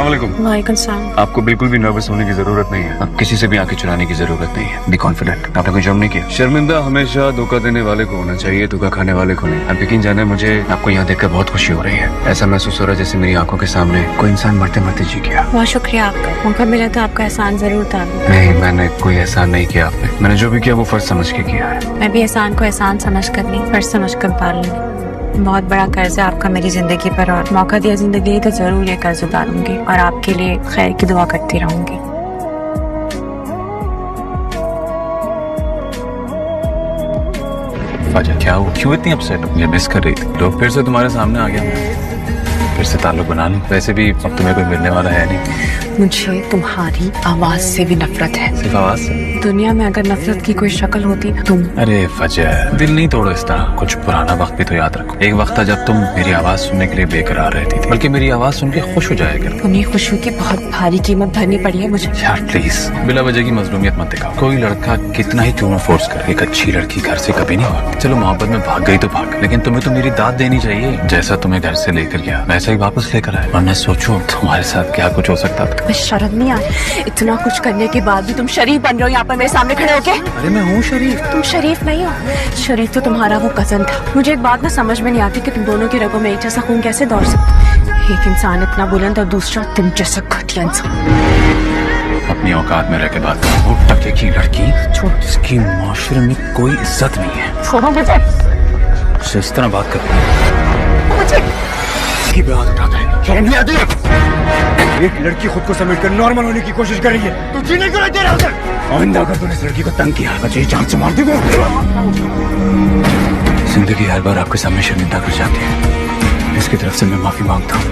अस्सलाम वालेकुम। वालेकुम सलाम। आपको बिल्कुल भी नर्वस होने की जरूरत नहीं है। अब किसी से भी आंखें चुराने की जरूरत नहीं है। Be confident. आपने कोई जर्म नहीं किया। शर्मिंदा हमेशा धोखा देने वाले को होना चाहिए, धोखा खाने वाले को नहीं। आप यकीन जाने, मुझे आपको यहाँ देखकर बहुत खुशी हो रही है। ऐसा महसूस हो रहा है जैसे मेरी आंखों के सामने कोई इंसान मरते मरते जी गया। बहुत शुक्रिया आपका। मौका मिला तो आपका एहसान जरूर था। नहीं, मैंने कोई एहसान नहीं किया आपने। मैंने जो भी किया वो फर्ज समझ के किया है। मैं भी एहसान को एहसान समझ कर नहीं, फर्ज समझ कर उतार लूंगी। बहुत बड़ा कर्ज है आपका मेरी जिंदगी पर, और मौका दिया जिंदगी तो जरूर ये कर्ज उतारूंगी और आपके लिए खैर की दुआ करती रहूंगी। फजर, क्या हुआ? क्यों इतनी अपसेट हो? मुझे मिस कर रही थी तो फिर से तुम्हारे सामने आ गया मैं। फिर से ताल्लुक बना ली। वैसे भी अब तुम्हें कोई मिलने वाला है नहीं। मुझे तुम्हारी आवाज से भी नफरत है। सिर्फ आवाज से? दुनिया में अगर नफरत की कोई शक्ल होती तुम। अरे फजर, दिल नहीं तोड़ो इस तरह। कुछ पुराना वक्त भी तो याद रखो। एक वक्त था जब तुम मेरी आवाज सुनने के लिए बेकरार रहती थी, बल्कि मेरी आवाज सुन के खुश हो जाया कर। उन्हीं खुशियों की बहुत भारी कीमत भरनी पड़ी है मुझे। यार प्लीज, बिला वजह की मजलूमियत मत दिखाओ। कोई लड़का कितना ही क्यों ना फोर्स करे, एक अच्छी लड़की घर से कभी नहीं भागती। चलो मोहब्बत में भाग गई तो भाग, लेकिन तुम्हें तो मेरी दाद देनी चाहिए। जैसा तुम्हें घर से लेकर गया वैसा ही वापस लेकर आया। वरना सोचो तुम्हारे साथ क्या कुछ हो सकता था। शर्म नहीं आई? इतना कुछ करने के बाद भी तुम शरीफ बन रहे हो यहाँ पर मेरे सामने खड़े होके। अरे मैं हूँ शरीफ। तुम शरीफ नहीं हो। शरीफ तो तुम्हारा वो कजन था। मुझे एक बात ना समझ में नहीं आती कि तुम दोनों की रगों में एक जैसा खून कैसे दौड़ सकता। एक इंसान इतना बुलंद और दूसरा तुम जैसा घटिया इंसान। अपनी औकात में रह के बात करो। वो टके की लड़की जो जिसकी माशरे में कोई इज्जत नहीं है, छोड़ो मुझे। उससे इस तरह बात करती है। मुझे की पे हाथ उठाता है। शर्म नहीं आती है? एक लड़की खुद को समेटकर नॉर्मल होने की कोशिश कर रही है, तू जीने क्यों नहीं दे रहा उसे? आइंदा अगर तूने इस लड़की को तंग किया बच्चे जान से मार देगा। जिंदगी हर बार आपके सामने शर्मिंदा कर जाती है। इसकी तरफ से मैं माफी मांगता हूँ।